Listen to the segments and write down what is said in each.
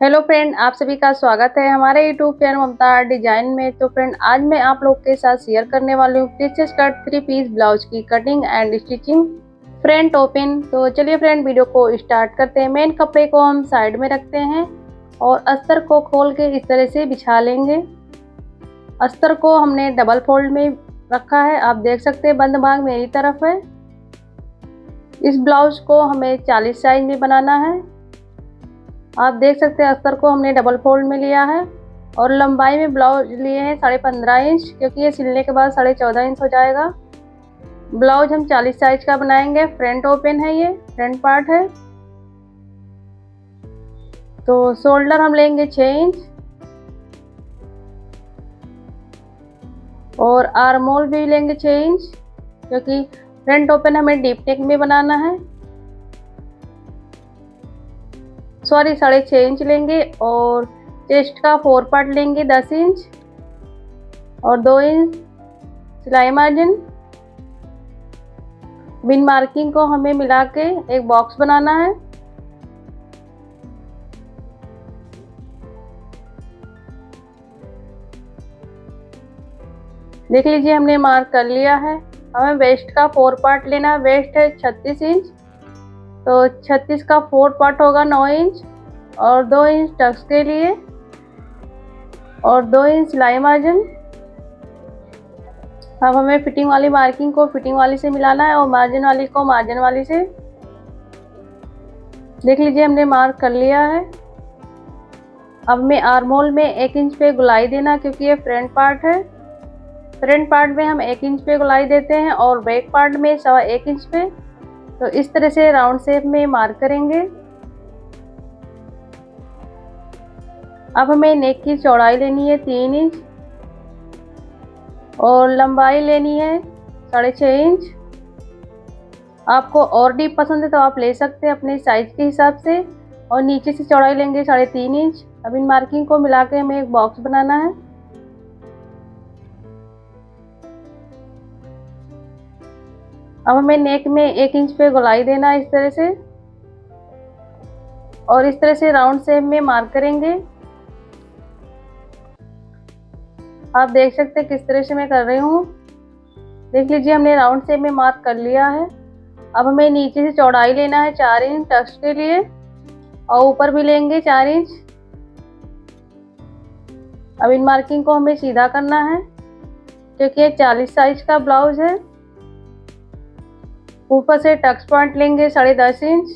Hello friend, आप सभी का स्वागत है हमारे यूट्यूब चैनल ममता आर्ट डिजाइन में। तो फ्रेंड, आज मैं आप लोग के साथ शेयर करने वाली हूँ प्रिंसेस कट 3 पीस ब्लाउज की cutting and stitching front open. तो चलिए फ्रेंड, वीडियो को स्टार्ट करते हैं। मेन कपड़े को हम साइड में रखते हैं और अस्तर को खोल के इस तरह से बिछा लेंगे। अस्तर को हमने डबल फोल्ड में रखा है, आप देख सकते हैं बंद भाग मेरी तरफ है। इस ब्लाउज को हमें 40 साइज में बनाना है। आप देख सकते हैं अस्तर को हमने डबल फोल्ड में लिया है और लंबाई में ब्लाउज लिए हैं 15.5 इंच, क्योंकि ये सिलने के बाद 14.5 इंच हो जाएगा। ब्लाउज हम 40 साइज का बनाएंगे। फ्रंट ओपन है, ये फ्रंट पार्ट है। तो शोल्डर हम लेंगे 6 इंच और आर्म होल भी लेंगे 6 इंच, क्योंकि फ्रंट ओपन हमें डीप नेक में बनाना है। 6.5 इंच लेंगे और चेस्ट का 4 पार्ट लेंगे 10 इंच और 2 इंच सिलाई मार्जिन। बिन मार्किंग को हमें मिला के एक बॉक्स बनाना है। देख लीजिए, हमने मार्क कर लिया है। हमें वेस्ट का 4 पार्ट लेना है। वेस्ट है 36 इंच, तो 36 का 4 पार्ट होगा 9 इंच और 2 इंच टक्स के लिए और 2 इंच सिलाई मार्जिन। अब हमें फिटिंग वाली मार्किंग को फिटिंग वाली से मिलाना है और मार्जिन वाली को मार्जिन वाली से। देख लीजिए, हमने मार्क कर लिया है। अब हमें आर्म होल में 1 इंच पे गुलाई देना, क्योंकि ये फ्रंट पार्ट है। फ्रंट पार्ट में हम 1 इंच पे गुलाई देते हैं और बैक पार्ट में 1.25 इंच पे। तो इस तरह से राउंड शेप में मार्क करेंगे। अब हमें नेक की चौड़ाई लेनी है 3 इंच और लंबाई लेनी है 6.5 इंच। आपको और डीप पसंद है तो आप ले सकते हैं अपने साइज के हिसाब से। और नीचे से चौड़ाई लेंगे 3.5 इंच। अब इन मार्किंग को मिला के हमें एक बॉक्स बनाना है। अब हमें नेक में 1 इंच पे गोलाई देना है इस तरह से और इस तरह से राउंड शेप में मार्क करेंगे। आप देख सकते हैं किस तरह से मैं कर रही हूँ। देख लीजिए, हमने राउंड शेप में मार्क कर लिया है। अब हमें नीचे से चौड़ाई लेना है 4 इंच टक्स के लिए और ऊपर भी लेंगे 4 इंच। अब इन मार्किंग को हमें सीधा करना है, क्योंकि ये 40 साइज का ब्लाउज है। ऊपर से टक्स पॉइंट लेंगे 10.5 इंच।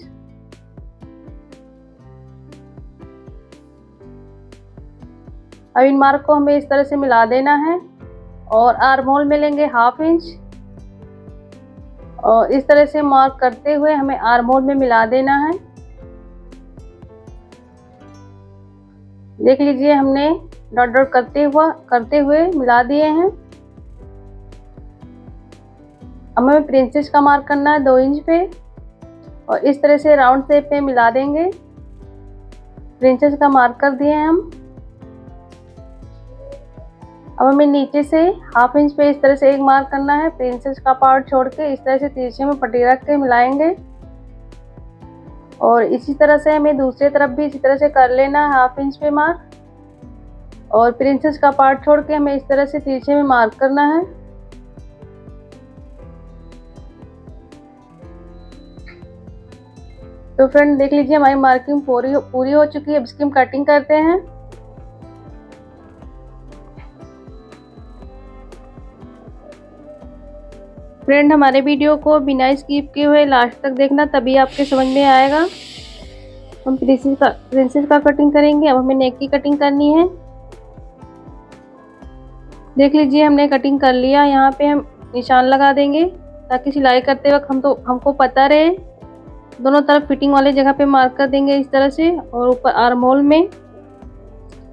अब इन मार्क को हमें इस तरह से मिला देना है और आर्म होल में लेंगे 1/2 इंच और इस तरह से मार्क करते हुए हमें आर्म होल में मिला देना है। देख लीजिए, हमने डॉट डॉट करते हुए मिला दिए हैं। अब हमें प्रिंसेस का मार्क करना है 2 इंच पे और इस तरह से राउंड शेप में मिला देंगे। प्रिंसेस का मार्क कर दिए हैं हम। अब हमें नीचे से 1/2 इंच पे इस तरह से एक मार्क करना है। प्रिंसेस का पार्ट छोड़ के इस तरह से तिरछे में पट्टी रख के मिलाएंगे और इसी तरह से हमें दूसरी तरफ भी इसी तरह से कर लेना है। 1/2 इंच पे मार्क और प्रिंसेस का पार्ट छोड़ के हमें इस तरह से तिरछे में मार्क करना है। तो फ्रेंड, देख लीजिए, हमारी मार्किंग पूरी हो चुकी है। अब इसकी हम कटिंग करते हैं। फ्रेंड, हमारे वीडियो को बिना स्किप किए हुए लास्ट तक देखना, तभी आपके समझ में आएगा। हम प्रिंसेस का कटिंग करेंगे। अब हमें नेक की कटिंग करनी है। देख लीजिए, हमने कटिंग कर लिया। यहाँ पे हम निशान लगा देंगे ताकि सिलाई करते वक्त हमको पता रहे। दोनों तरफ फिटिंग वाली जगह पे मार्क कर देंगे इस तरह से और ऊपर आर्म होल में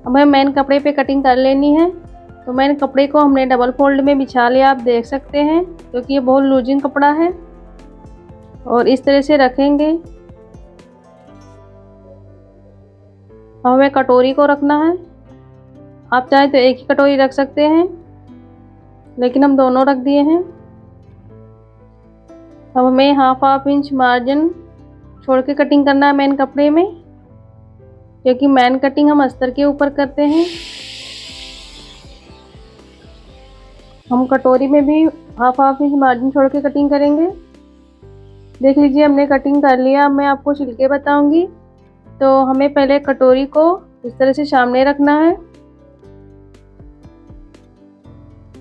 हमें मेन कपड़े पे कटिंग कर लेनी है। तो मेन कपड़े को हमने डबल फोल्ड में बिछा लिया, आप देख सकते हैं, क्योंकि ये बहुत लूजिंग कपड़ा है। और इस तरह से रखेंगे। अब हमें कटोरी को रखना है। आप चाहे तो एक ही कटोरी रख सकते हैं, लेकिन हम दोनों रख दिए हैं। अब हमें 1/2 इंच मार्जिन छोड़ के कटिंग करना है मेन कपड़े में। क्योंकि मैन कटिंग हम अस्तर के ऊपर करते हैं। हम कटोरी में भी हाफ हाफ इंच मार्जिन छोड़ के कटिंग करेंगे। देख लीजिए हमने कटिंग कर लिया। मैं आपको छिलके बताऊंगी। तो हमें पहले कटोरी को इस तरह से सामने रखना है,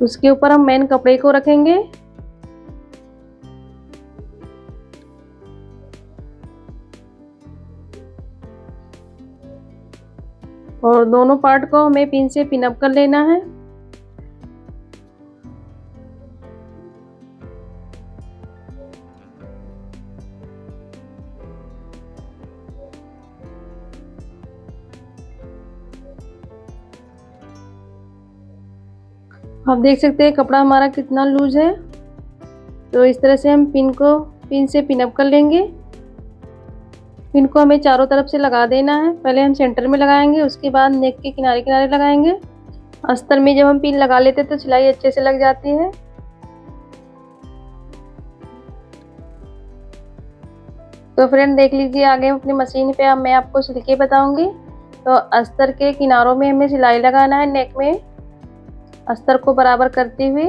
उसके ऊपर हम मेन कपड़े को रखेंगे। और दोनों पार्ट को हमें पिन से पिन अप कर लेना है। आप देख सकते हैं कपड़ा हमारा कितना लूज है। तो इस तरह से हम पिन से पिन अप कर लेंगे। पिन को हमें चारों तरफ से लगा देना है। पहले हम सेंटर में लगाएंगे, उसके बाद नेक के किनारे किनारे लगाएंगे। अस्तर में जब हम पिन लगा लेते हैं तो सिलाई अच्छे से लग जाती है। तो फ्रेंड देख लीजिए आगे अपनी मशीन पे अब मैं आपको सिल के बताऊंगी। तो अस्तर के किनारों में हमें सिलाई लगाना है, नेक में अस्तर को बराबर करते हुए,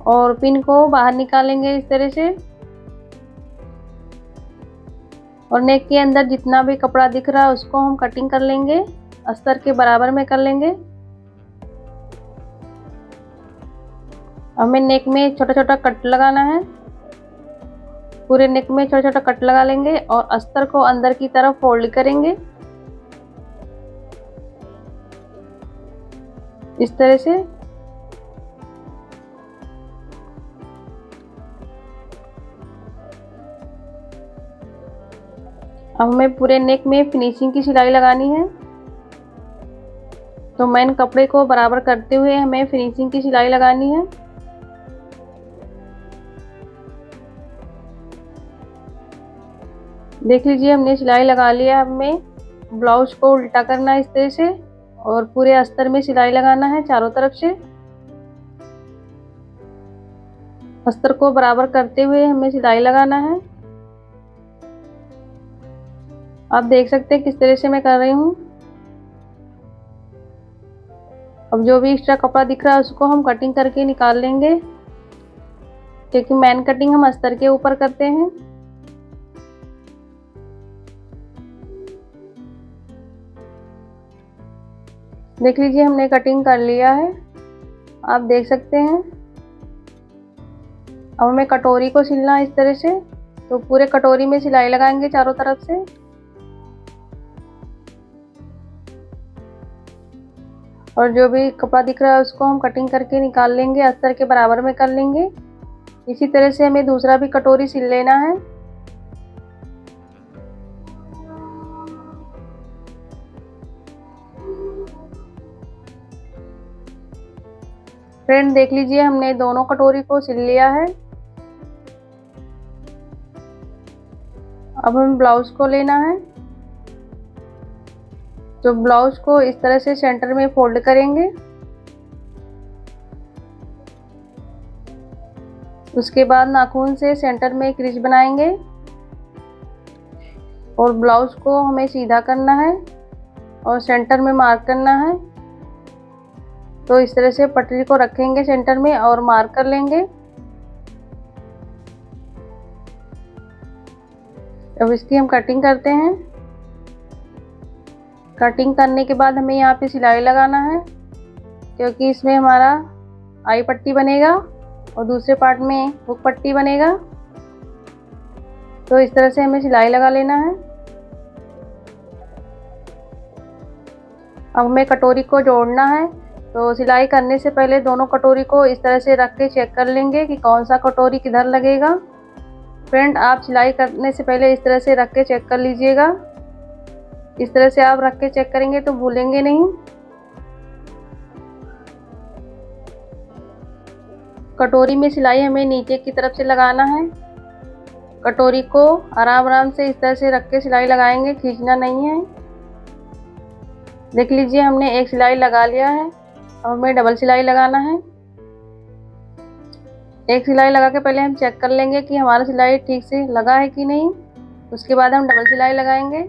और पिन को बाहर निकालेंगे इस तरह से। और नेक के अंदर जितना भी कपड़ा दिख रहा है उसको हम कटिंग कर लेंगे, अस्तर के बराबर में कर लेंगे। हमें नेक में छोटा छोटा कट लगाना है। पूरे नेक में छोटा छोटा कट लगा लेंगे और अस्तर को अंदर की तरफ फोल्ड करेंगे इस तरह से। अब हमें पूरे नेक में फिनिशिंग की सिलाई लगानी है। तो मेन कपड़े को बराबर करते हुए हमें फिनिशिंग की सिलाई लगानी है। देख लीजिए हमने सिलाई लगा लिया। अब हमें ब्लाउज को उल्टा करना है इस तरह से, और पूरे अस्तर में सिलाई लगाना है चारों तरफ से। अस्तर को बराबर करते हुए हमें सिलाई लगाना है। आप देख सकते हैं किस तरह से मैं कर रही हूँ। अब जो भी एक्स्ट्रा कपड़ा दिख रहा है उसको हम कटिंग करके निकाल लेंगे, क्योंकि मैन कटिंग हम अस्तर के ऊपर करते हैं। देख लीजिए हमने कटिंग कर लिया है, आप देख सकते हैं। अब हमें कटोरी को सिलना है इस तरह से। तो पूरे कटोरी में सिलाई लगाएंगे चारों तरफ से। और जो भी कपड़ा दिख रहा है उसको हम कटिंग करके निकाल लेंगे, अस्तर के बराबर में कर लेंगे। इसी तरह से हमें दूसरा भी कटोरी सिल लेना है। फ्रेंड देख लीजिए हमने दोनों कटोरी को सिल लिया है। अब हम ब्लाउज को लेना है। तो ब्लाउज को इस तरह से सेंटर में फोल्ड करेंगे। उसके बाद नाखून से सेंटर में एक रिच बनाएंगे और ब्लाउज को हमें सीधा करना है और सेंटर में मार्क करना है। तो इस तरह से पटरी को रखेंगे सेंटर में और मार्क कर लेंगे। अब इसकी हम कटिंग करते हैं। कटिंग करने के बाद हमें यहाँ पे सिलाई लगाना है, क्योंकि इसमें हमारा आई पट्टी बनेगा और दूसरे पार्ट में हुक पट्टी बनेगा। तो इस तरह से हमें सिलाई लगा लेना है। अब हमें कटोरी को जोड़ना है। तो सिलाई करने से पहले दोनों कटोरी को इस तरह से रख के चेक कर लेंगे कि कौन सा कटोरी किधर लगेगा। फ्रेंड आप सिलाई करने से पहले इस तरह से रख के चेक कर लीजिएगा। इस तरह से आप रख के चेक करेंगे तो भूलेंगे नहीं। कटोरी में सिलाई हमें नीचे की तरफ से लगाना है। कटोरी को आराम आराम से इस तरह से रख के सिलाई लगाएंगे, खींचना नहीं है। देख लीजिए हमने एक सिलाई लगा लिया है। अब हमें डबल सिलाई लगाना है। एक सिलाई लगा के पहले हम चेक कर लेंगे कि हमारा सिलाई ठीक से लगा है कि नहीं। उसके बाद हम डबल सिलाई लगाएंगे।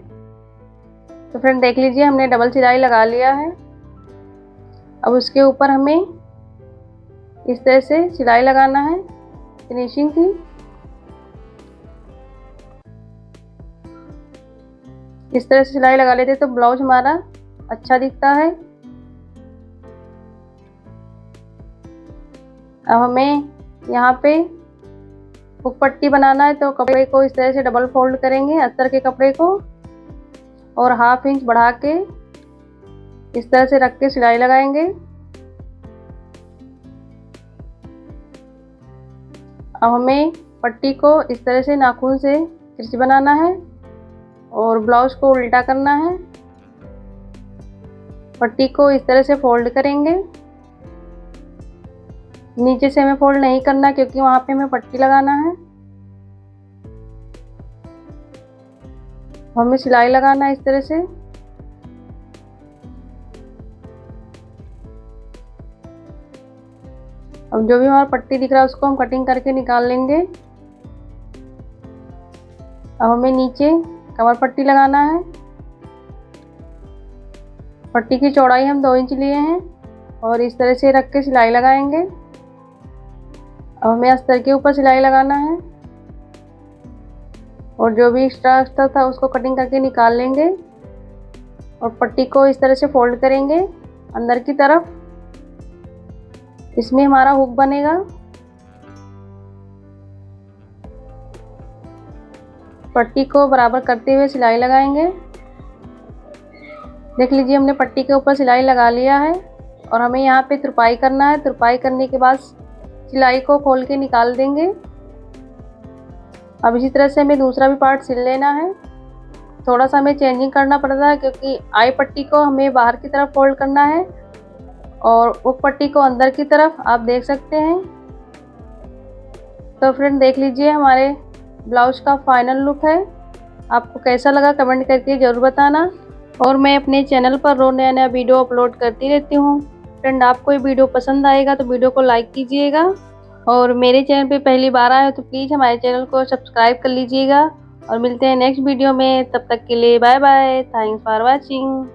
तो फ्रेंड देख लीजिए हमने डबल सिलाई लगा लिया है। अब उसके ऊपर हमें इस तरह से सिलाई लगाना है फिनिशिंग की। इस तरह से सिलाई लगा लेते तो ब्लाउज हमारा अच्छा दिखता है। अब हमें यहाँ पे हुक पट्टी बनाना है, तो कपड़े को इस तरह से डबल फोल्ड करेंगे अस्तर के कपड़े को और 1/2 इंच बढ़ा के इस तरह से रख के सिलाई लगाएंगे। अब हमें पट्टी को इस तरह से नाखून से तिरछी बनाना है और ब्लाउज को उल्टा करना है। पट्टी को इस तरह से फोल्ड करेंगे। नीचे से हमें फोल्ड नहीं करना क्योंकि वहां पे हमें पट्टी लगाना है। हमें सिलाई लगाना है इस तरह से। अब जो भी हमारा पट्टी दिख रहा है उसको हम कटिंग करके निकाल लेंगे। अब हमें नीचे कमर पट्टी लगाना है। पट्टी की चौड़ाई हम 2 इंच लिए हैं और इस तरह से रख के सिलाई लगाएंगे। अब हमें अस्तर के ऊपर सिलाई लगाना है और जो भी एक्स्ट्रा अस्तर था उसको कटिंग करके निकाल लेंगे और पट्टी को इस तरह से फोल्ड करेंगे अंदर की तरफ। इसमें हमारा हुक बनेगा। पट्टी को बराबर करते हुए सिलाई लगाएंगे। देख लीजिए हमने पट्टी के ऊपर सिलाई लगा लिया है और हमें यहाँ पे तुरपाई करना है। तुरपाई करने के बाद सिलाई को खोल के निकाल देंगे। अब इसी तरह से हमें दूसरा भी पार्ट सिल लेना है। थोड़ा सा हमें चेंजिंग करना पड़ता है क्योंकि आई पट्टी को हमें बाहर की तरफ फोल्ड करना है और हुक पट्टी को अंदर की तरफ, आप देख सकते हैं। तो फ्रेंड देख लीजिए हमारे ब्लाउज का फाइनल लुक है। आपको कैसा लगा कमेंट करके ज़रूर बताना। और मैं अपने चैनल पर रोज़ नया नया वीडियो अपलोड करती रहती हूँ। फ्रेंड आपको ये वीडियो पसंद आएगा तो वीडियो को लाइक कीजिएगा और मेरे चैनल पे पहली बार आए हो तो प्लीज़ हमारे चैनल को सब्सक्राइब कर लीजिएगा। और मिलते हैं नेक्स्ट वीडियो में, तब तक के लिए bye bye. Thanks for watching.